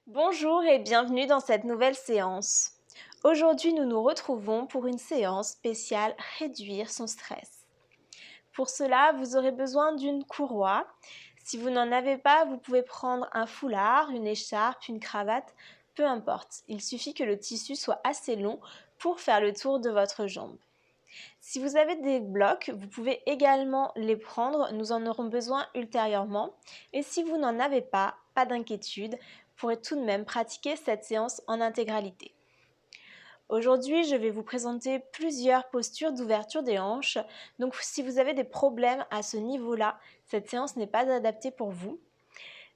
Bonjour et bienvenue dans cette nouvelle séance. Aujourd'hui, nous nous retrouvons pour une séance spéciale Réduire son stress. Pour cela, vous aurez besoin d'une courroie. Si vous n'en avez pas, vous pouvez prendre un foulard, une écharpe, une cravate, peu importe. Il suffit que le tissu soit assez long pour faire le tour de votre jambe. Si vous avez des blocs, vous pouvez également les prendre, nous en aurons besoin ultérieurement. Et si vous n'en avez pas, pas d'inquiétude, vous pourrez tout de même pratiquer cette séance en intégralité. Aujourd'hui, je vais vous présenter plusieurs postures d'ouverture des hanches. Donc si vous avez des problèmes à ce niveau-là, cette séance n'est pas adaptée pour vous.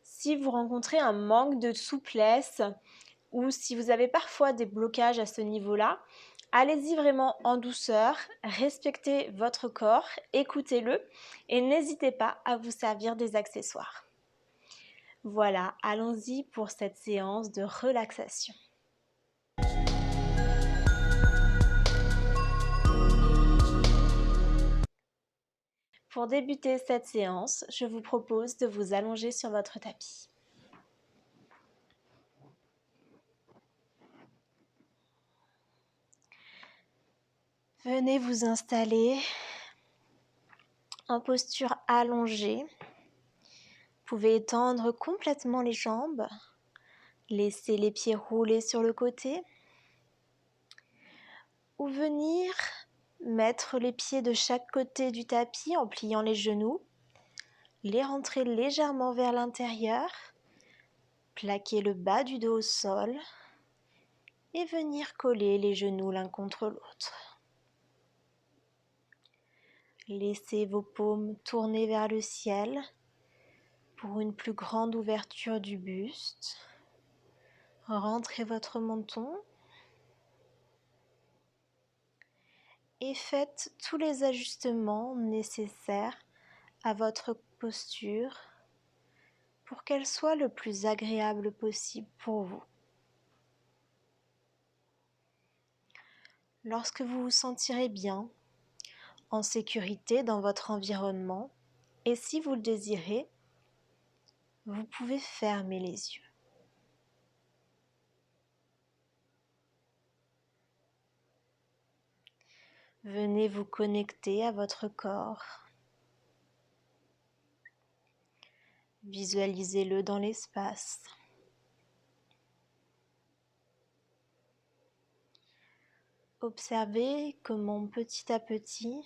Si vous rencontrez un manque de souplesse ou si vous avez parfois des blocages à ce niveau-là, allez-y vraiment en douceur, respectez votre corps, écoutez-le et n'hésitez pas à vous servir des accessoires. Voilà, allons-y pour cette séance de relaxation. Pour débuter cette séance, je vous propose de vous allonger sur votre tapis. Venez vous installer en posture allongée. Vous pouvez étendre complètement les jambes, laisser les pieds rouler sur le côté ou venir mettre les pieds de chaque côté du tapis en pliant les genoux, les rentrer légèrement vers l'intérieur, plaquer le bas du dos au sol et venir coller les genoux l'un contre l'autre. Laissez vos paumes tourner vers le ciel pour une plus grande ouverture du buste. Rentrez votre menton et faites tous les ajustements nécessaires à votre posture pour qu'elle soit le plus agréable possible pour vous. Lorsque vous vous sentirez bien, en sécurité dans votre environnement, et si vous le désirez, vous pouvez fermer les yeux. Venez vous connecter à votre corps. Visualisez-le dans l'espace. Observez comment petit à petit,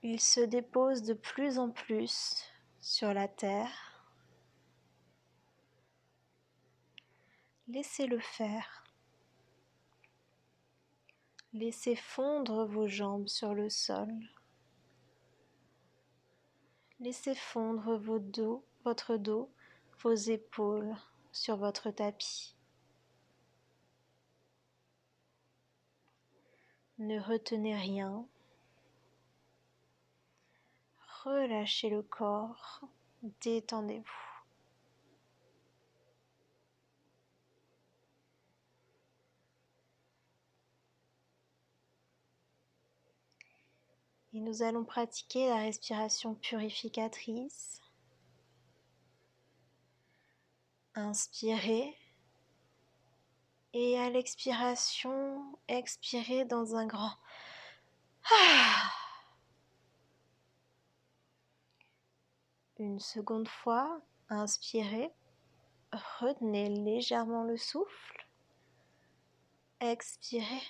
il se dépose de plus en plus sur la terre. Laissez-le faire. Laissez fondre vos jambes sur le sol. Laissez fondre votre dos, vos épaules sur votre tapis. Ne retenez rien. Relâchez le corps. Détendez-vous. Et nous allons pratiquer la respiration purificatrice. Inspirez. Et à l'expiration, expirez dans un grand Une seconde fois, inspirez, retenez légèrement le souffle, expirez.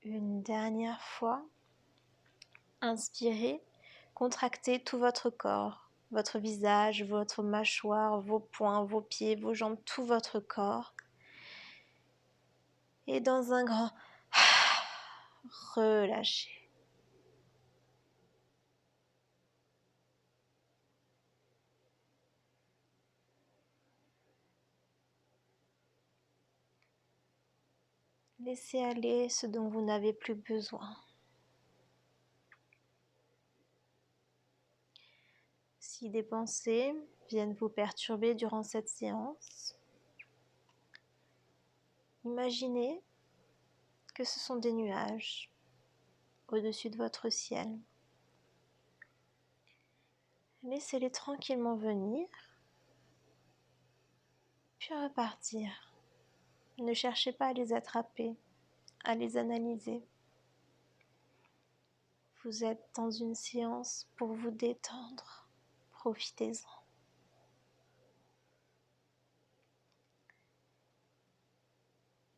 Une dernière fois, inspirez, contractez tout votre corps, votre visage, votre mâchoire, vos poings, vos pieds, vos jambes, tout votre corps. Et dans un grand relâchez. Laissez aller ce dont vous n'avez plus besoin. Si des pensées viennent vous perturber durant cette séance, imaginez que ce sont des nuages au-dessus de votre ciel. Laissez-les tranquillement venir, puis repartir. Ne cherchez pas à les attraper, à les analyser. Vous êtes dans une séance pour vous détendre. Profitez-en.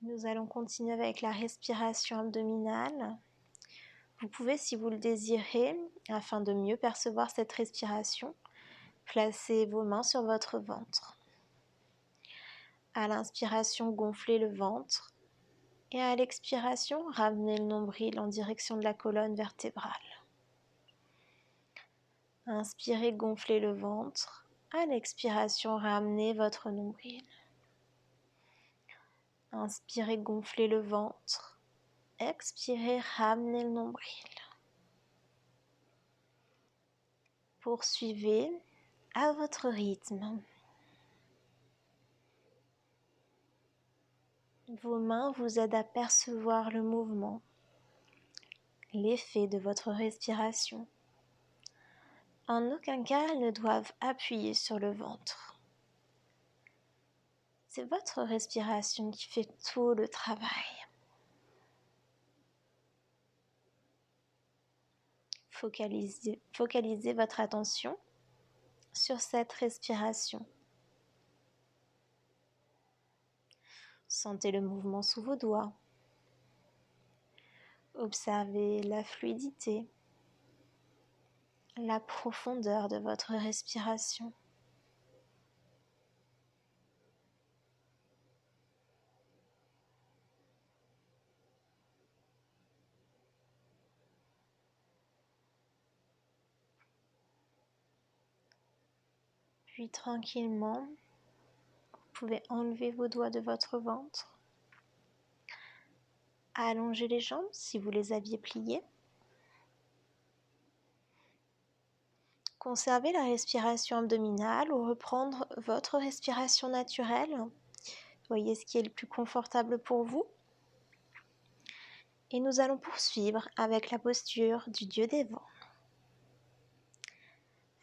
Nous allons continuer avec la respiration abdominale. Vous pouvez, si vous le désirez, afin de mieux percevoir cette respiration, placer vos mains sur votre ventre. À l'inspiration, gonflez le ventre et à l'expiration, ramenez le nombril en direction de la colonne vertébrale. Inspirez, gonflez le ventre. À l'expiration, ramenez votre nombril. Inspirez, gonflez le ventre. Expirez, ramenez le nombril. Poursuivez à votre rythme. Vos mains vous aident à percevoir le mouvement, l'effet de votre respiration. En aucun cas, elles ne doivent appuyer sur le ventre. C'est votre respiration qui fait tout le travail. Focalisez votre attention sur cette respiration. Sentez le mouvement sous vos doigts. Observez la fluidité, la profondeur de votre respiration. Puis tranquillement, vous pouvez enlever vos doigts de votre ventre. Allongez les jambes si vous les aviez pliées. Conservez la respiration abdominale ou reprendre votre respiration naturelle. Voyez ce qui est le plus confortable pour vous. Et nous allons poursuivre avec la posture du dieu des vents.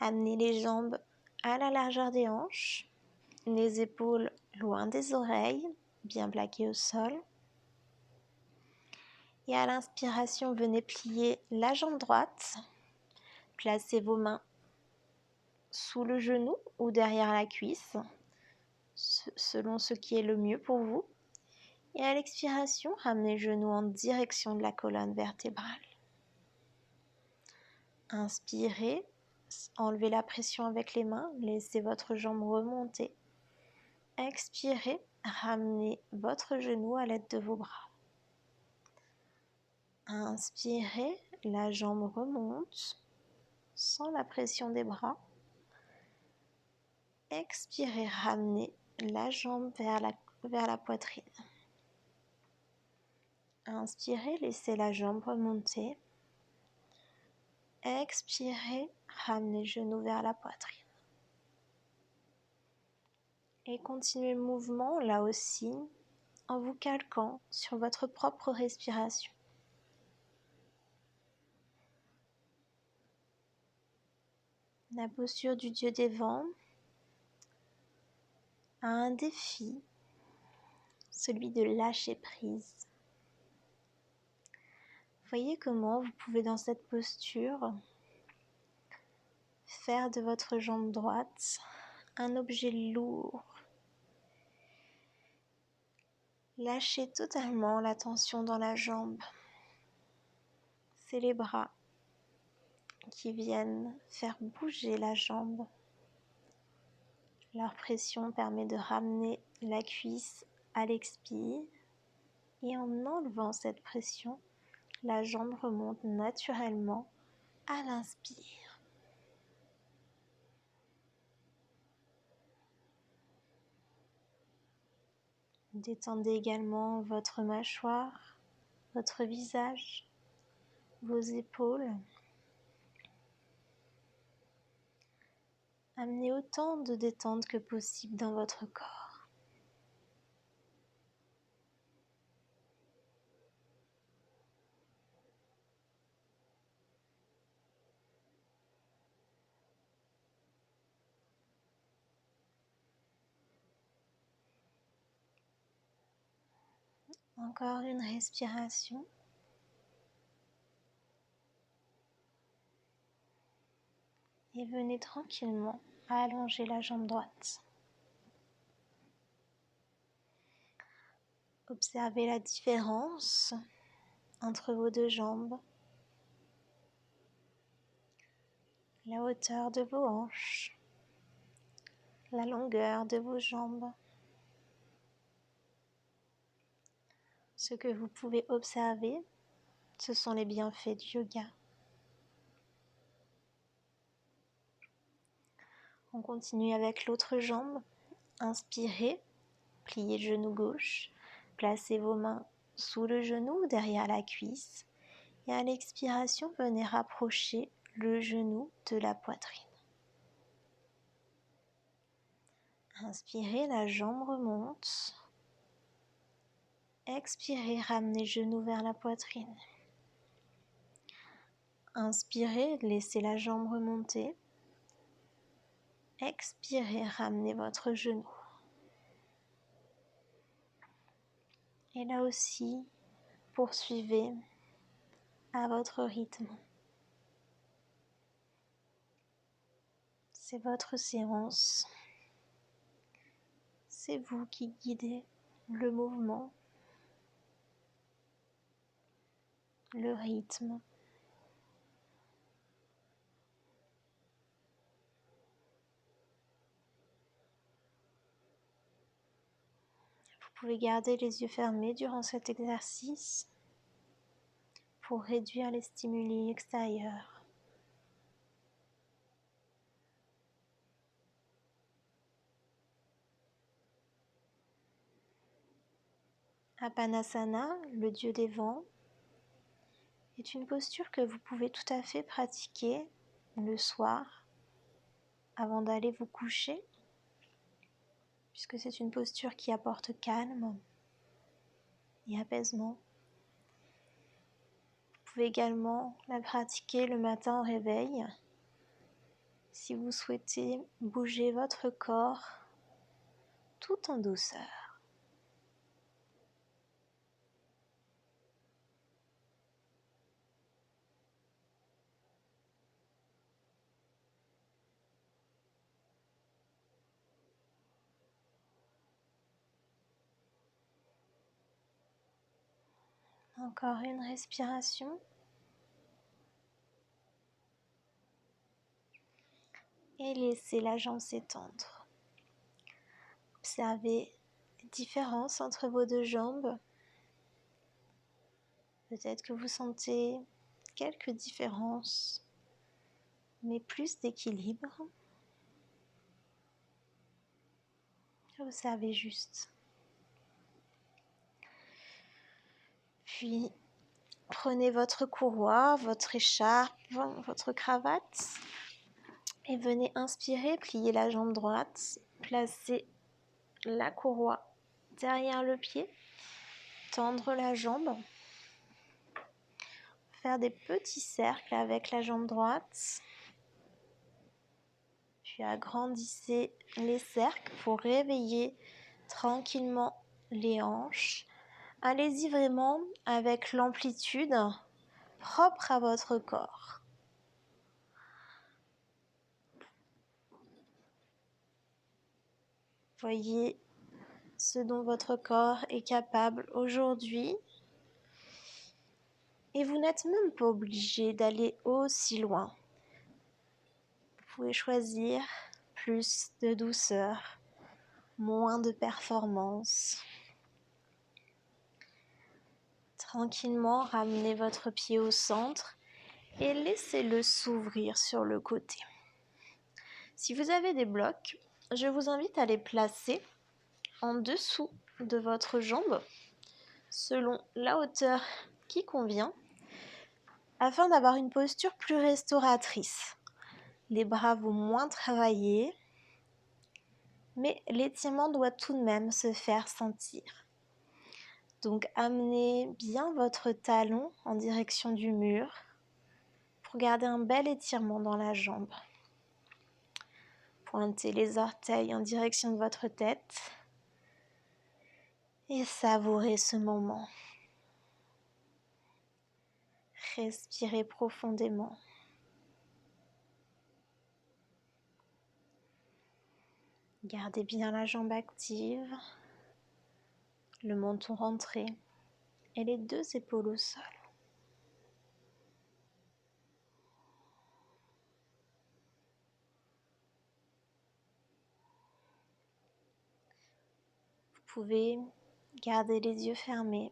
Amenez les jambes à la largeur des hanches, les épaules loin des oreilles, bien plaquées au sol. Et à l'inspiration, venez plier la jambe droite. Placez vos mains sous le genou ou derrière la cuisse, selon ce qui est le mieux pour vous. Et à l'expiration, ramenez le genou en direction de la colonne vertébrale. Inspirez, enlevez la pression avec les mains, laissez votre jambe remonter. Expirez, ramenez votre genou à l'aide de vos bras. Inspirez, la jambe remonte sans la pression des bras. Expirez, ramenez la jambe vers la poitrine. Inspirez, laissez la jambe remonter. Expirez, ramenez le genou vers la poitrine. Et continuez le mouvement là aussi en vous calquant sur votre propre respiration. La posture du dieu des vents a un défi, celui de lâcher prise. Voyez comment vous pouvez dans cette posture faire de votre jambe droite un objet lourd. Lâchez totalement la tension dans la jambe. C'est les bras qui viennent faire bouger la jambe. Leur pression permet de ramener la cuisse à l'expire et en enlevant cette pression, la jambe remonte naturellement à l'inspire. Détendez également votre mâchoire, votre visage, vos épaules. Amenez autant de détente que possible dans votre corps. Encore une respiration. Et venez tranquillement allonger la jambe droite. Observez la différence entre vos deux jambes, la hauteur de vos hanches, la longueur de vos jambes. Ce que vous pouvez observer, ce sont les bienfaits du yoga. On continue avec l'autre jambe. Inspirez, pliez le genou gauche, placez vos mains sous le genou, derrière la cuisse. Et à l'expiration, venez rapprocher le genou de la poitrine. Inspirez, la jambe remonte. Expirez, ramenez le genou vers la poitrine. Inspirez, laissez la jambe remonter. Expirez, ramenez votre genou. Et là aussi, poursuivez à votre rythme. C'est votre séance. C'est vous qui guidez le mouvement, le rythme. Vous pouvez garder les yeux fermés durant cet exercice pour réduire les stimuli extérieurs. Apanasana, le dieu des vents, est une posture que vous pouvez tout à fait pratiquer le soir avant d'aller vous coucher, puisque c'est une posture qui apporte calme et apaisement. Vous pouvez également la pratiquer le matin au réveil, si vous souhaitez bouger votre corps tout en douceur. Encore une respiration. Et laissez la jambe s'étendre. Observez les différences entre vos deux jambes. Peut-être que vous sentez quelques différences, mais plus d'équilibre. Observez juste. Puis, prenez votre courroie, votre écharpe, votre cravate et venez inspirer, plier la jambe droite, placer la courroie derrière le pied, tendre la jambe, faire des petits cercles avec la jambe droite, puis agrandissez les cercles pour réveiller tranquillement les hanches. Allez-y vraiment avec l'amplitude propre à votre corps. Voyez ce dont votre corps est capable aujourd'hui. Et vous n'êtes même pas obligé d'aller aussi loin. Vous pouvez choisir plus de douceur, moins de performance. Tranquillement, ramenez votre pied au centre et laissez-le s'ouvrir sur le côté. Si vous avez des blocs, je vous invite à les placer en dessous de votre jambe, selon la hauteur qui convient, afin d'avoir une posture plus restauratrice. Les bras vont moins travailler, mais l'étirement doit tout de même se faire sentir. Donc amenez bien votre talon en direction du mur pour garder un bel étirement dans la jambe. Pointez les orteils en direction de votre tête et savourez ce moment. Respirez profondément. Gardez bien la jambe active, le menton rentré et les 2 épaules au sol. Vous pouvez garder les yeux fermés.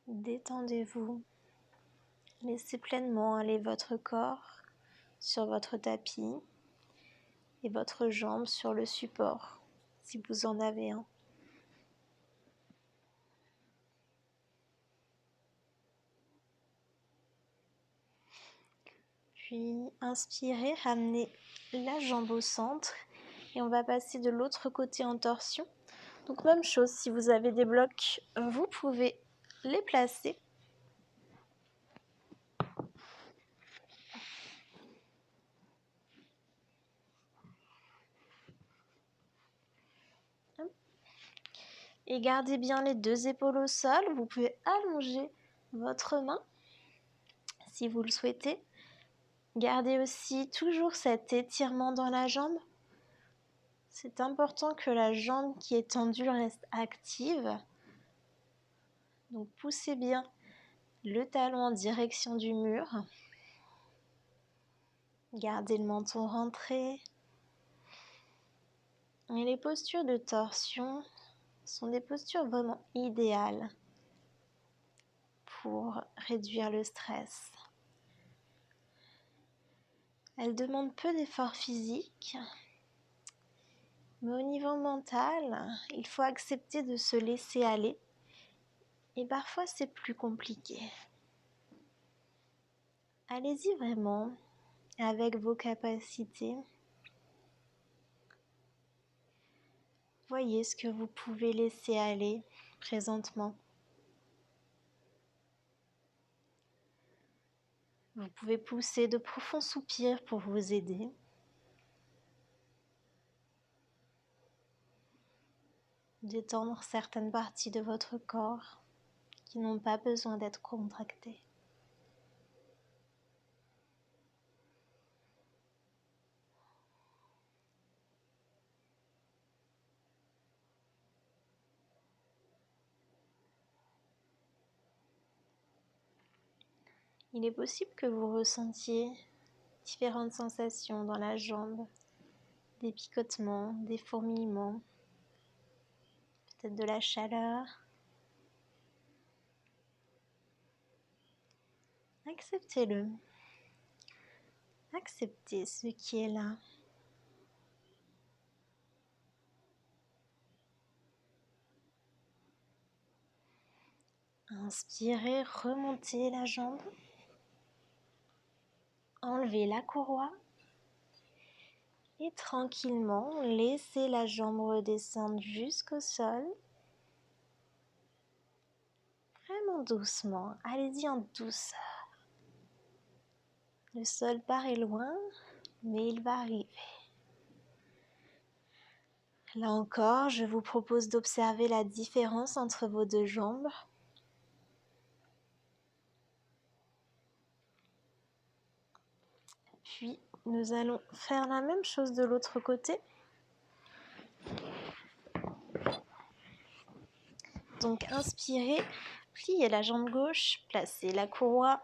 Détendez-vous. Laissez pleinement aller votre corps sur votre tapis et votre jambe sur le support, si vous en avez un. Puis inspirez, ramenez la jambe au centre et on va passer de l'autre côté en torsion. Donc même chose, si vous avez des blocs, vous pouvez les placer. Et gardez bien les 2 épaules au sol. Vous pouvez allonger votre main si vous le souhaitez. Gardez aussi toujours cet étirement dans la jambe. C'est important que la jambe qui est tendue reste active. Donc poussez bien le talon en direction du mur. Gardez le menton rentré. Et les postures de torsion sont des postures vraiment idéales pour réduire le stress. Elles demandent peu d'efforts physiques, mais au niveau mental, il faut accepter de se laisser aller. Et parfois, c'est plus compliqué. Allez-y vraiment avec vos capacités. Voyez ce que vous pouvez laisser aller présentement. Vous pouvez pousser de profonds soupirs pour vous aider. Détendre certaines parties de votre corps qui n'ont pas besoin d'être contractées. Il est possible que vous ressentiez différentes sensations dans la jambe, des picotements, des fourmillements, peut-être de la chaleur. Acceptez-le. Acceptez ce qui est là. Inspirez, remontez la jambe. Enlevez la courroie. Et tranquillement, laissez la jambe redescendre jusqu'au sol. Vraiment doucement. Allez-y en douceur. Le sol paraît loin, mais il va arriver. Là encore, je vous propose d'observer la différence entre vos 2 jambes. Puis, nous allons faire la même chose de l'autre côté. Donc, inspirez, pliez la jambe gauche, placez la courroie,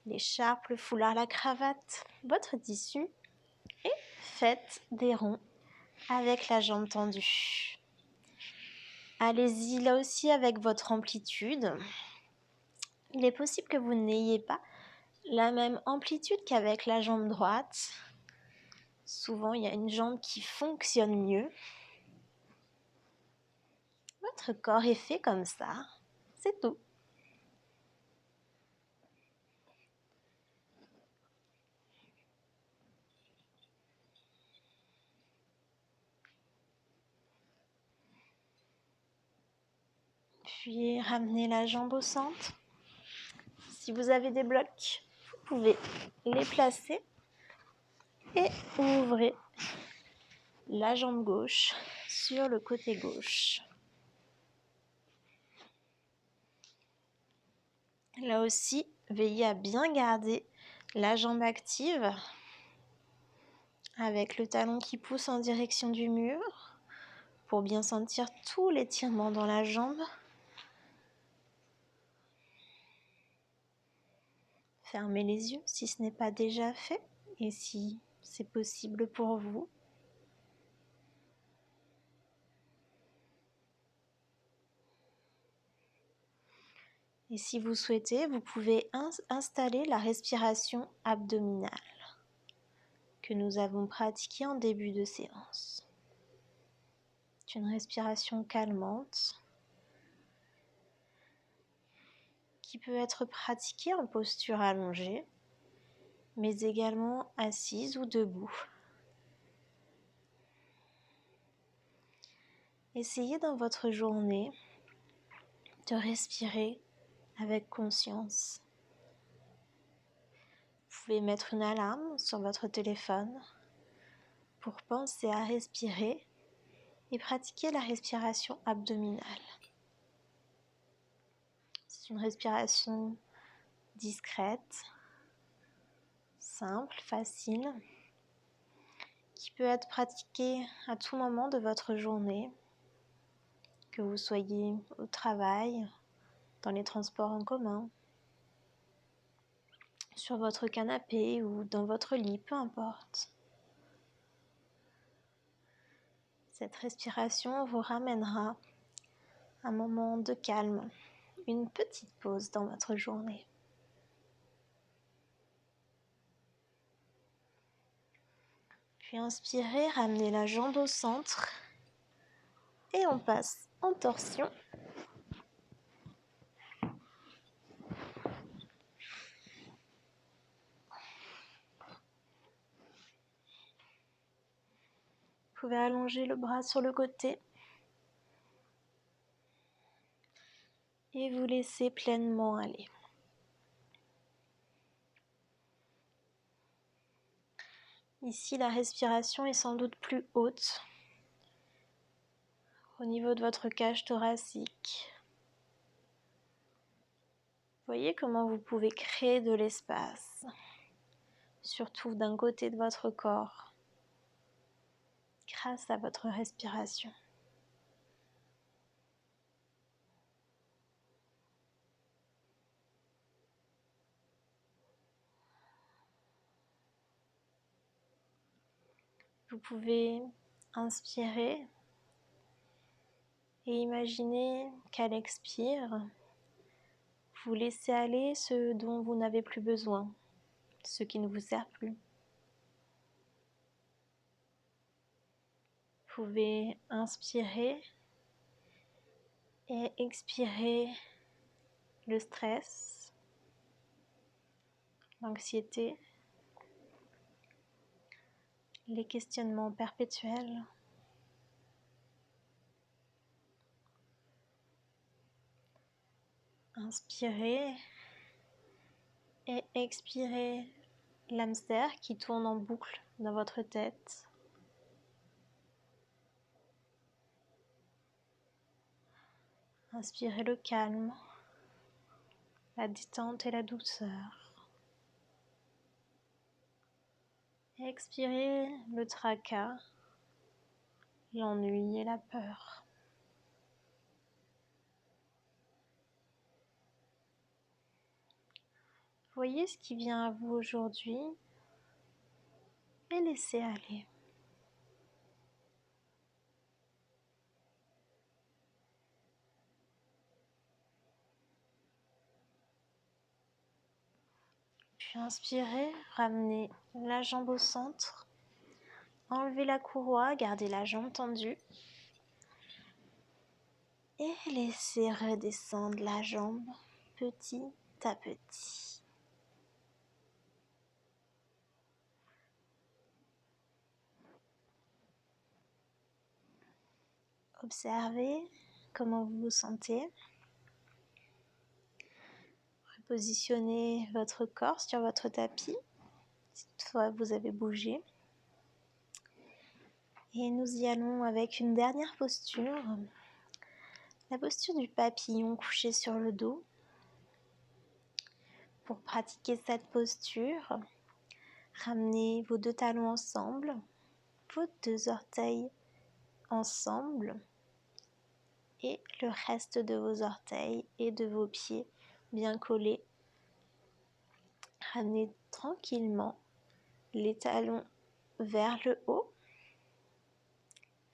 l'écharpe, le foulard, la cravate, votre tissu et faites des ronds avec la jambe tendue. Allez-y là aussi avec votre amplitude. Il est possible que vous n'ayez pas la même amplitude qu'avec la jambe droite. Souvent, il y a une jambe qui fonctionne mieux. Votre corps est fait comme ça, c'est tout. Puis ramenez la jambe au centre. Si vous avez des blocs, vous pouvez les placer et ouvrez la jambe gauche sur le côté gauche. Là aussi, veillez à bien garder la jambe active avec le talon qui pousse en direction du mur pour bien sentir tout l'étirement dans la jambe. Fermez les yeux si ce n'est pas déjà fait et si c'est possible pour vous. Et si vous souhaitez, vous pouvez installer la respiration abdominale que nous avons pratiquée en début de séance. C'est une respiration calmante qui peut être pratiquée en posture allongée, mais également assise ou debout. Essayez dans votre journée de respirer avec conscience. Vous pouvez mettre une alarme sur votre téléphone pour penser à respirer et pratiquer la respiration abdominale. C'est une respiration discrète, simple, facile, qui peut être pratiquée à tout moment de votre journée, que vous soyez au travail, dans les transports en commun, sur votre canapé ou dans votre lit, peu importe. Cette respiration vous ramènera un moment de calme, une petite pause dans votre journée. Puis inspirez, ramenez la jambe au centre et on passe en torsion. Vous pouvez allonger le bras sur le côté et vous laisser pleinement aller. Ici, la respiration est sans doute plus haute au niveau de votre cage thoracique. Voyez comment vous pouvez créer de l'espace, surtout d'un côté de votre corps, grâce à votre respiration. Vous pouvez inspirer et imaginer qu'à l'expire, vous laissez aller ce dont vous n'avez plus besoin, ce qui ne vous sert plus. Vous pouvez inspirer et expirer le stress, l'anxiété, les questionnements perpétuels. Inspirez et expirez l'hamster qui tourne en boucle dans votre tête. Inspirez le calme, la détente et la douceur. Expirez le tracas, l'ennui et la peur. Voyez ce qui vient à vous aujourd'hui et laissez aller. Puis inspirez, ramenez la jambe au centre, enlevez la courroie, gardez la jambe tendue et laissez redescendre la jambe petit à petit. Observez comment vous vous sentez. Positionnez votre corps sur votre tapis, si toutefois vous avez bougé. Et nous y allons avec une dernière posture, la posture du papillon couché sur le dos. Pour pratiquer cette posture, ramenez vos deux talons ensemble, vos deux orteils ensemble et le reste de vos orteils et de vos pieds bien collés. Ramenez tranquillement les talons vers le haut,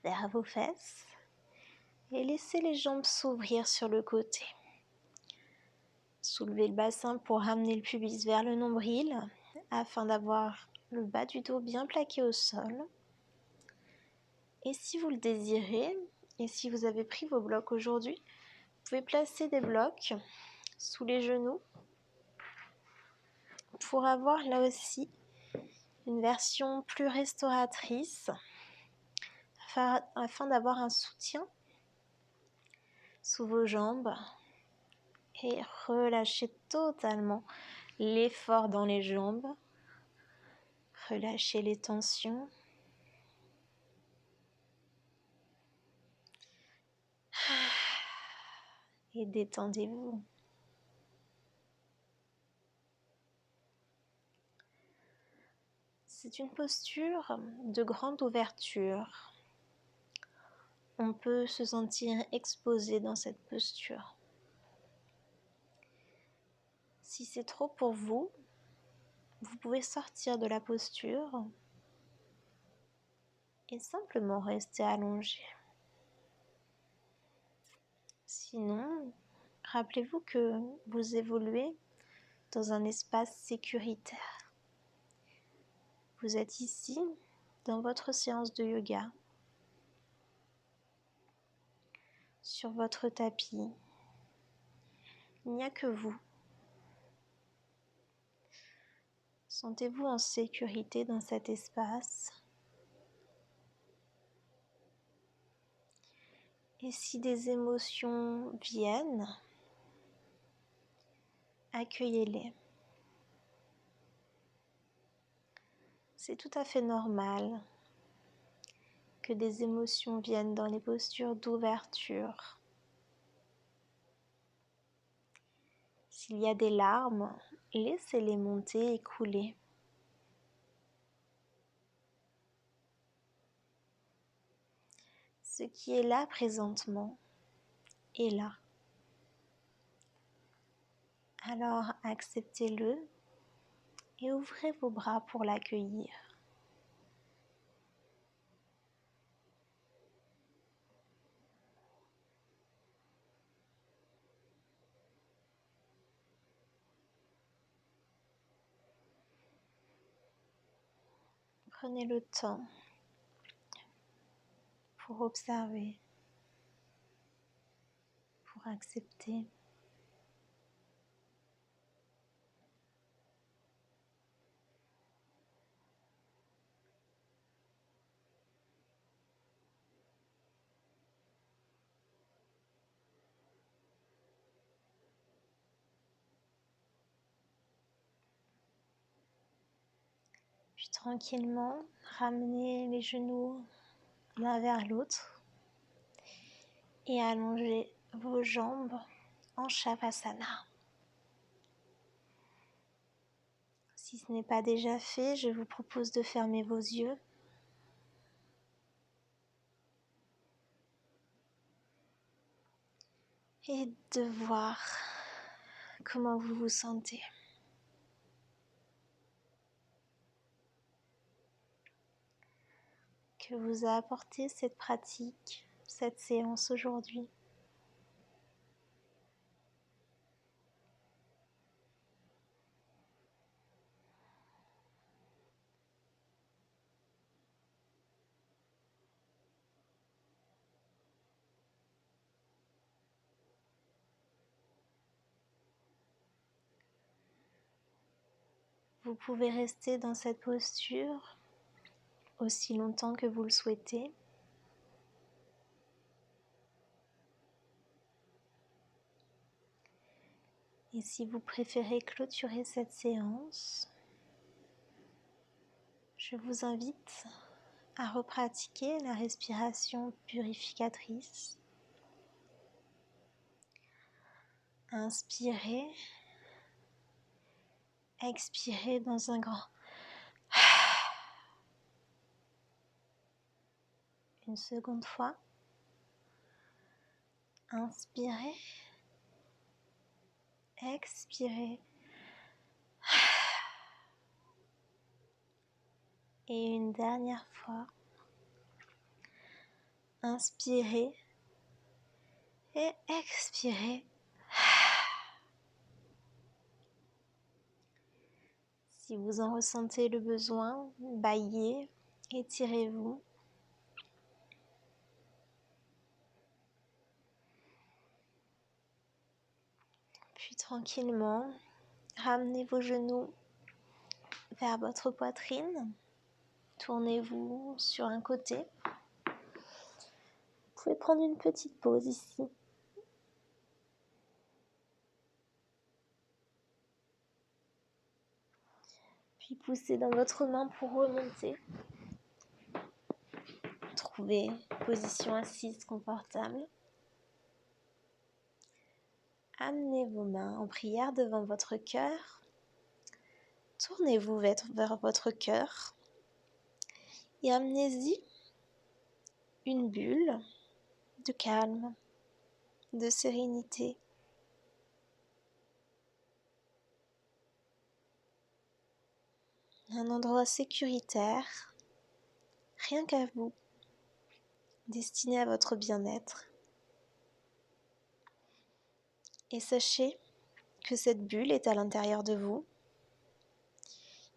vers vos fesses et laissez les jambes s'ouvrir sur le côté. Soulevez le bassin pour ramener le pubis vers le nombril afin d'avoir le bas du dos bien plaqué au sol. Et si vous le désirez, et si vous avez pris vos blocs aujourd'hui, vous pouvez placer des blocs sous les genoux pour avoir là aussi une version plus restauratrice afin d'avoir un soutien sous vos jambes et relâchez totalement l'effort dans les jambes. Relâchez les tensions. Et détendez-vous. C'est une posture de grande ouverture. On peut se sentir exposé dans cette posture. Si c'est trop pour vous, vous pouvez sortir de la posture et simplement rester allongé. Sinon, rappelez-vous que vous évoluez dans un espace sécuritaire. Vous êtes ici dans votre séance de yoga, sur votre tapis. Il n'y a que vous. Sentez-vous en sécurité dans cet espace. Et si des émotions viennent, accueillez-les. C'est tout à fait normal que des émotions viennent dans les postures d'ouverture. S'il y a des larmes, laissez-les monter et couler. Ce qui est là présentement est là. Alors acceptez-le et ouvrez vos bras pour l'accueillir. Prenez le temps pour observer, pour accepter. Puis tranquillement, ramenez les genoux l'un vers l'autre et allongez vos jambes en Shavasana. Si ce n'est pas déjà fait, je vous propose de fermer vos yeux. Et de voir comment vous vous sentez. Que vous a apporté cette pratique, cette séance aujourd'hui. Vous pouvez rester dans cette posture aussi longtemps que vous le souhaitez. Et si vous préférez clôturer cette séance, je vous invite à repratiquer la respiration purificatrice. Inspirez, expirez dans un grand. Une seconde fois. Inspirez, expirez. Et une dernière fois. Inspirez et expirez. Si vous en ressentez le besoin, bâillez, étirez-vous. Puis tranquillement, ramenez vos genoux vers votre poitrine. Tournez-vous sur un côté. Vous pouvez prendre une petite pause ici. Puis poussez dans votre main pour remonter. Trouvez une position assise confortable. Amenez vos mains en prière devant votre cœur. Tournez-vous vers votre cœur et amenez-y une bulle de calme, de sérénité. Un endroit sécuritaire, rien qu'à vous, destiné à votre bien-être. Et sachez que cette bulle est à l'intérieur de vous,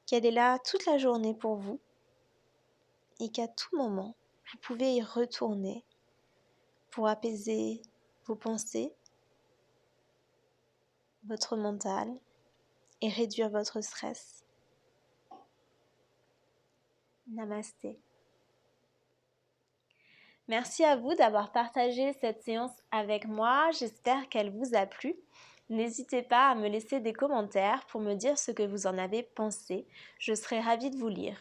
qu'elle est là toute la journée pour vous et qu'à tout moment, vous pouvez y retourner pour apaiser vos pensées, votre mental et réduire votre stress. Namasté. Merci à vous d'avoir partagé cette séance avec moi. J'espère qu'elle vous a plu. N'hésitez pas à me laisser des commentaires pour me dire ce que vous en avez pensé. Je serai ravie de vous lire.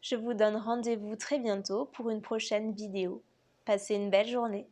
Je vous donne rendez-vous très bientôt pour une prochaine vidéo. Passez une belle journée.